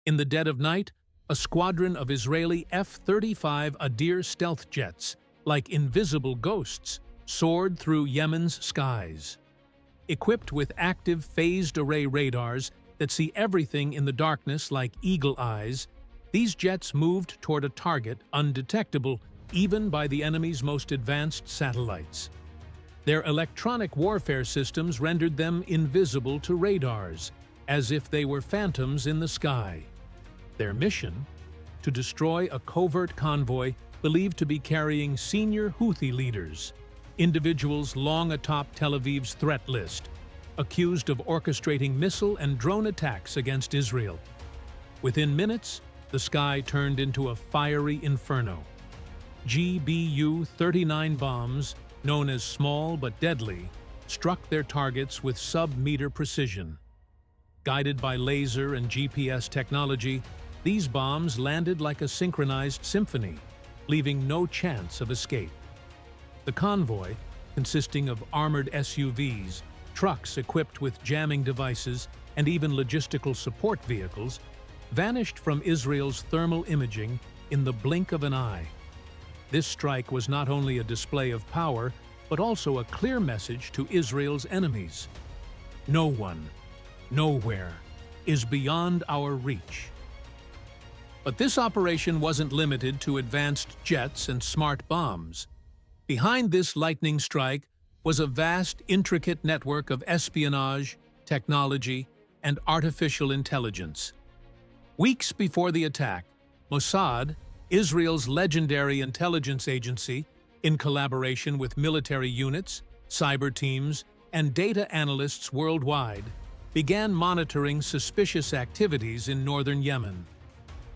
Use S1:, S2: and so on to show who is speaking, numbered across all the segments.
S1: In the dead of night, a squadron of Israeli F-35 Adir stealth jets, like invisible ghosts, soared through Yemen's skies. Equipped with active phased array radars that see everything in the darkness like eagle eyes, these jets moved toward a target undetectable even by the enemy's most advanced satellites. Their electronic warfare systems rendered them invisible to radars, as if they were phantoms in the sky. Their mission? To destroy a covert convoy believed to be carrying senior Houthi leaders, individuals long atop Tel Aviv's threat list, accused of orchestrating missile and drone attacks against Israel. Within minutes, the sky turned into a fiery inferno. GBU-39 bombs, known as small but deadly, struck their targets with sub-meter precision. Guided by laser and GPS technology, these bombs landed like a synchronized symphony, leaving no chance of escape. The convoy, consisting of armored SUVs, trucks equipped with jamming devices, and even logistical support vehicles, vanished from Israel's thermal imaging in the blink of an eye. This strike was not only a display of power, but also a clear message to Israel's enemies. No one, nowhere, is beyond our reach. But this operation wasn't limited to advanced jets and smart bombs. Behind this lightning strike was a vast, intricate network of espionage, technology, and artificial intelligence. Weeks before the attack, Mossad, Israel's legendary intelligence agency, in collaboration with military units, cyber teams, and data analysts worldwide, began monitoring suspicious activities in northern Yemen.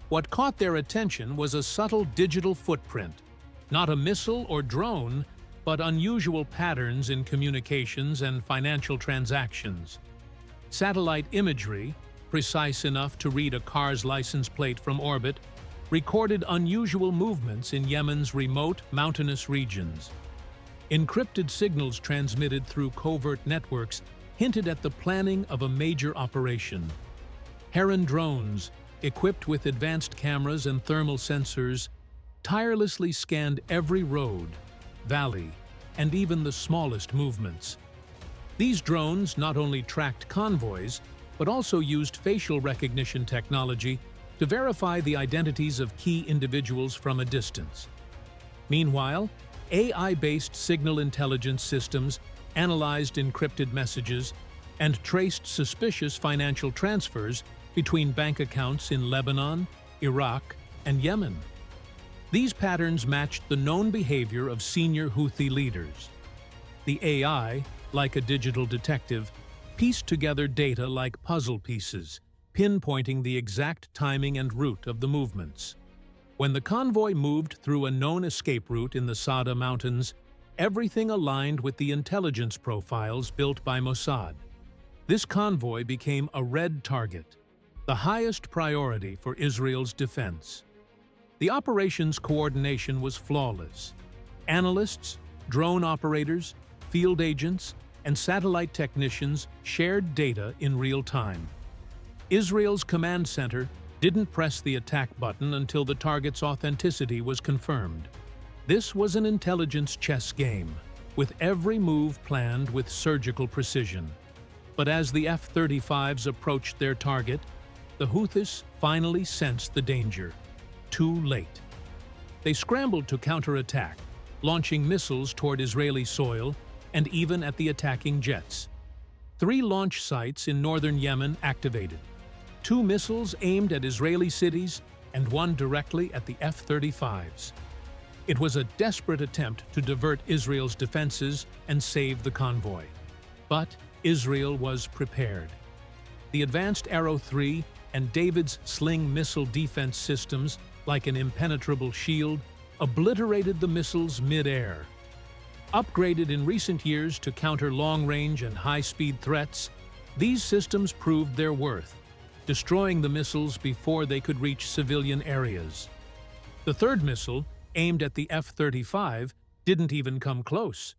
S1: What caught their attention was a subtle digital footprint, not a missile or drone, but unusual patterns in communications and financial transactions. Satellite imagery, precise enough to read a car's license plate from orbit, recorded unusual movements in Yemen's remote, mountainous regions. Encrypted signals transmitted through covert networks hinted at the planning of a major operation. Heron drones, equipped with advanced cameras and thermal sensors, tirelessly scanned every road, valley, and even the smallest movements. These drones not only tracked convoys, but also used facial recognition technology to verify the identities of key individuals from a distance. Meanwhile, AI-based signal intelligence systems analyzed encrypted messages and traced suspicious financial transfers between bank accounts in Lebanon, Iraq, and Yemen. These patterns matched the known behavior of senior Houthi leaders. The AI, like a digital detective, pieced together data like puzzle pieces, pinpointing the exact timing and route of the movements. When the convoy moved through a known escape route in the Sadeh Mountains, everything aligned with the intelligence profiles built by Mossad. This convoy became a red target, the highest priority for Israel's defense. The operation's coordination was flawless. Analysts, drone operators, field agents, and satellite technicians shared data in real time. Israel's command center didn't press the attack button until the target's authenticity was confirmed. This was an intelligence chess game, with every move planned with surgical precision. But as the F-35s approached their target, the Houthis finally sensed the danger. Too late. They scrambled to counterattack, launching missiles toward Israeli soil and even at the attacking jets. 3 launch sites in northern Yemen activated. 2 missiles aimed at Israeli cities and 1 directly at the F-35s. It was a desperate attempt to divert Israel's defenses and save the convoy. But Israel was prepared. The advanced Arrow 3 and David's Sling missile defense systems, like an impenetrable shield, obliterated the missiles mid-air. Upgraded in recent years to counter long-range and high-speed threats, these systems proved their worth, destroying the missiles before they could reach civilian areas. The third missile, aimed at the F-35, didn't even come close.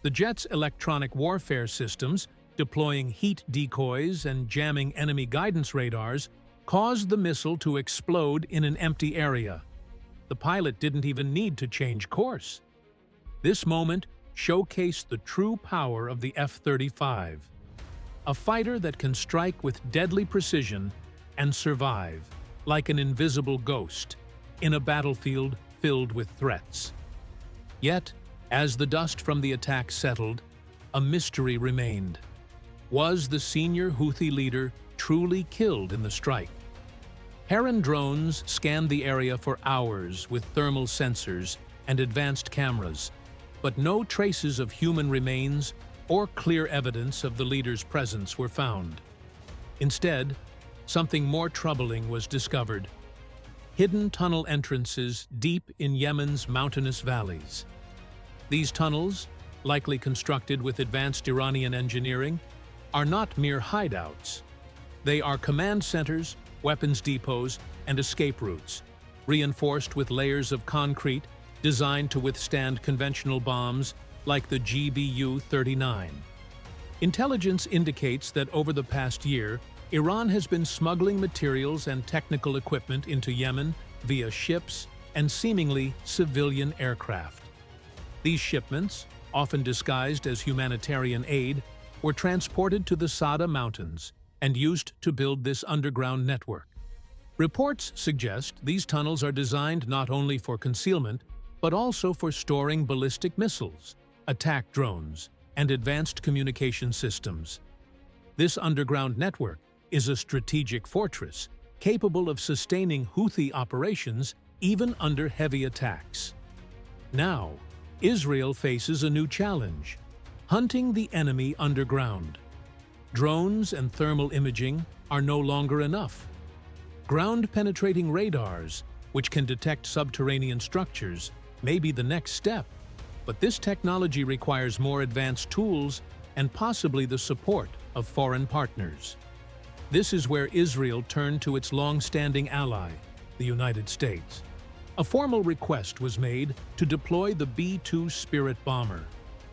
S1: The jet's electronic warfare systems, deploying heat decoys and jamming enemy guidance radars, caused the missile to explode in an empty area. The pilot didn't even need to change course. This moment showcased the true power of the F-35, a fighter that can strike with deadly precision and survive, like an invisible ghost, in a battlefield filled with threats. Yet, as the dust from the attack settled, a mystery remained. Was the senior Houthi leader truly killed in the strike? Heron drones scanned the area for hours with thermal sensors and advanced cameras, but no traces of human remains or clear evidence of the leader's presence were found. Instead, something more troubling was discovered: hidden tunnel entrances deep in Yemen's mountainous valleys. These tunnels, likely constructed with advanced Iranian engineering, are not mere hideouts. They are command centers, weapons depots, and escape routes, reinforced with layers of concrete designed to withstand conventional bombs like the GBU-39. Intelligence indicates that over the past year, Iran has been smuggling materials and technical equipment into Yemen via ships and seemingly civilian aircraft. These shipments, often disguised as humanitarian aid, were transported to the Sadeh Mountains and used to build this underground network. Reports suggest these tunnels are designed not only for concealment, but also for storing ballistic missiles, attack drones, and advanced communication systems. This underground network is a strategic fortress capable of sustaining Houthi operations even under heavy attacks. Now, Israel faces a new challenge: hunting the enemy underground. Drones and thermal imaging are no longer enough. Ground-penetrating radars, which can detect subterranean structures, may be the next step, but this technology requires more advanced tools and possibly the support of foreign partners. This is where Israel turned to its long-standing ally, the United States. A formal request was made to deploy the B-2 Spirit bomber,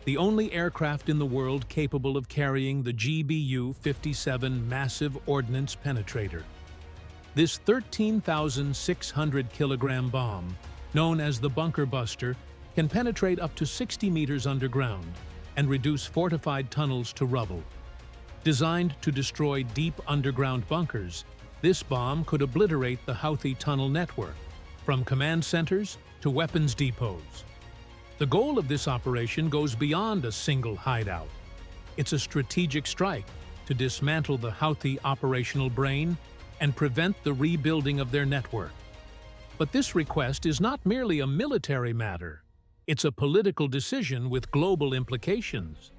S1: the only aircraft in the world capable of carrying the GBU-57 massive ordnance penetrator. This 13,600-kilogram bomb, known as the Bunker Buster, can penetrate up to 60 meters underground and reduce fortified tunnels to rubble. Designed to destroy deep underground bunkers, this bomb could obliterate the Houthi tunnel network, from command centers to weapons depots. The goal of this operation goes beyond a single hideout. It's a strategic strike to dismantle the Houthi operational brain and prevent the rebuilding of their network. But this request is not merely a military matter. It's a political decision with global implications.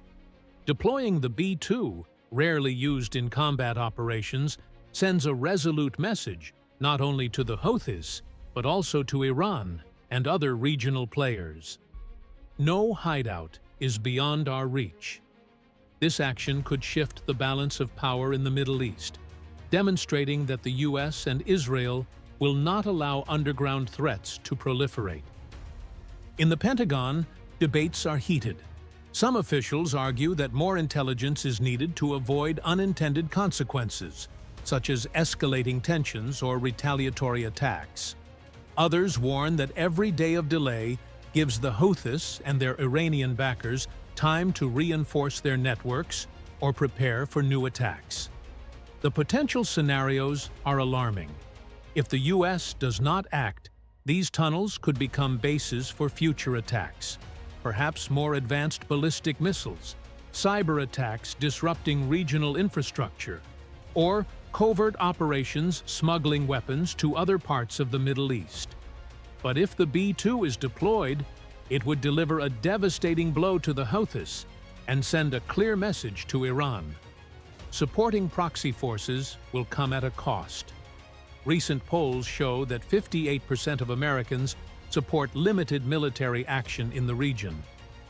S1: Deploying the B-2, rarely used in combat operations, sends a resolute message not only to the Houthis, but also to Iran and other regional players. No hideout is beyond our reach. This action could shift the balance of power in the Middle East, demonstrating that the US and Israel will not allow underground threats to proliferate. In the Pentagon, debates are heated. Some officials argue that more intelligence is needed to avoid unintended consequences, such as escalating tensions or retaliatory attacks. Others warn that every day of delay gives the Houthis and their Iranian backers time to reinforce their networks or prepare for new attacks. The potential scenarios are alarming. If the US does not act, these tunnels could become bases for future attacks, perhaps more advanced ballistic missiles, cyber attacks disrupting regional infrastructure, or covert operations smuggling weapons to other parts of the Middle East. But if the B-2 is deployed, it would deliver a devastating blow to the Houthis and send a clear message to Iran. Supporting proxy forces will come at a cost. Recent polls show that 58% of Americans support limited military action in the region,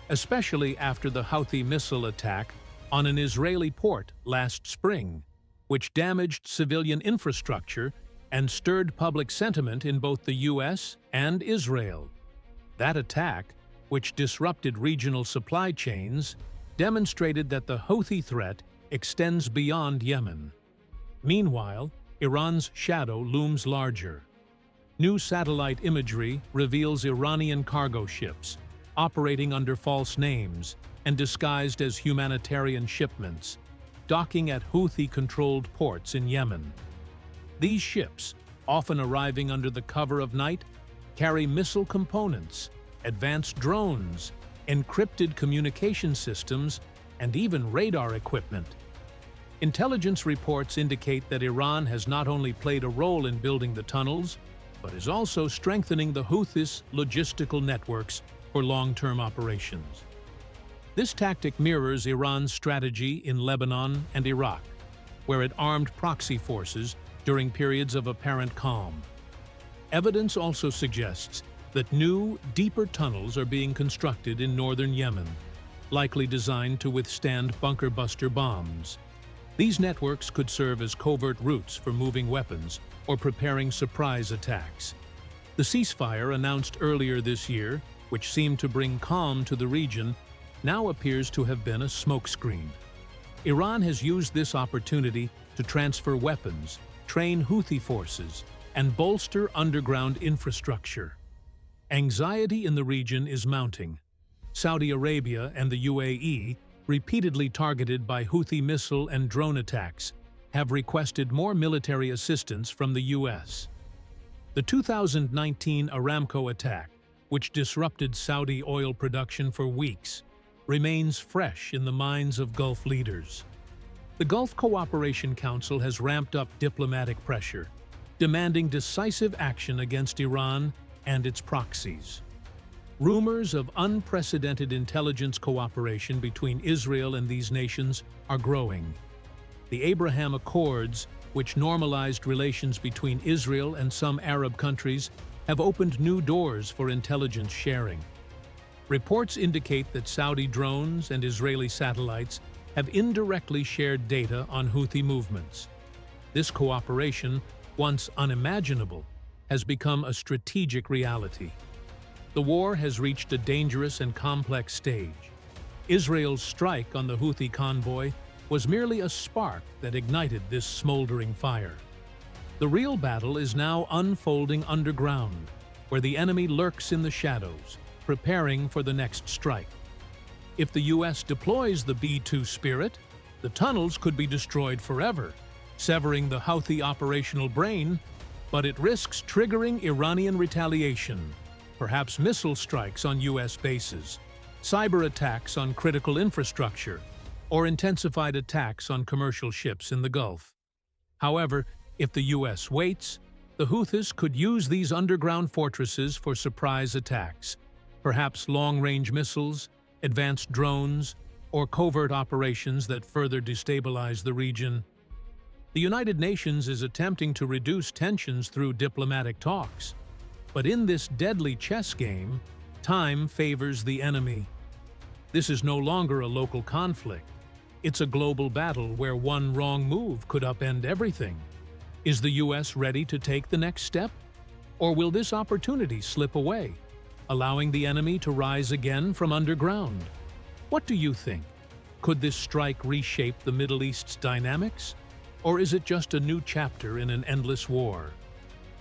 S1: especially after the Houthi missile attack on an Israeli port last spring, which damaged civilian infrastructure and stirred public sentiment in both the US and Israel. That attack, which disrupted regional supply chains, demonstrated that the Houthi threat extends beyond Yemen. Meanwhile, Iran's shadow looms larger. New satellite imagery reveals Iranian cargo ships, operating under false names and disguised as humanitarian shipments, docking at Houthi-controlled ports in Yemen. These ships, often arriving under the cover of night, carry missile components, advanced drones, encrypted communication systems, and even radar equipment. Intelligence reports indicate that Iran has not only played a role in building the tunnels, but is also strengthening the Houthis' logistical networks for long-term operations. This tactic mirrors Iran's strategy in Lebanon and Iraq, where it armed proxy forces during periods of apparent calm. Evidence also suggests that new, deeper tunnels are being constructed in northern Yemen, likely designed to withstand bunker-buster bombs. These networks could serve as covert routes for moving weapons or preparing surprise attacks. The ceasefire announced earlier this year, which seemed to bring calm to the region, now appears to have been a smokescreen. Iran has used this opportunity to transfer weapons, train Houthi forces, and bolster underground infrastructure. Anxiety in the region is mounting. Saudi Arabia and the UAE, repeatedly targeted by Houthi missile and drone attacks, have requested more military assistance from the U.S. The 2019 Aramco attack, which disrupted Saudi oil production for weeks, remains fresh in the minds of Gulf leaders. The Gulf Cooperation Council has ramped up diplomatic pressure, demanding decisive action against Iran and its proxies. Rumors of unprecedented intelligence cooperation between Israel and these nations are growing. The Abraham Accords, which normalized relations between Israel and some Arab countries, have opened new doors for intelligence sharing. Reports indicate that Saudi drones and Israeli satellites have indirectly shared data on Houthi movements. This cooperation, once unimaginable, has become a strategic reality. The war has reached a dangerous and complex stage. Israel's strike on the Houthi convoy was merely a spark that ignited this smoldering fire. The real battle is now unfolding underground, where the enemy lurks in the shadows, preparing for the next strike. If the U.S. deploys the B-2 Spirit, the tunnels could be destroyed forever, severing the Houthi operational brain, but it risks triggering Iranian retaliation, perhaps missile strikes on U.S. bases, cyber attacks on critical infrastructure, or intensified attacks on commercial ships in the Gulf. However, if the U.S. waits, the Houthis could use these underground fortresses for surprise attacks, perhaps long-range missiles, advanced drones, or covert operations that further destabilize the region. The United Nations is attempting to reduce tensions through diplomatic talks. But in this deadly chess game, time favors the enemy. This is no longer a local conflict. It's a global battle where one wrong move could upend everything. Is the U.S. ready to take the next step? Or will this opportunity slip away, allowing the enemy to rise again from underground? What do you think? Could this strike reshape the Middle East's dynamics? Or is it just a new chapter in an endless war?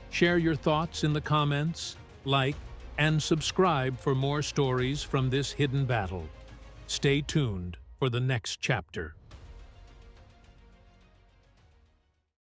S1: Share your thoughts in the comments, like, and subscribe for more stories from this hidden battle. Stay tuned for the next chapter.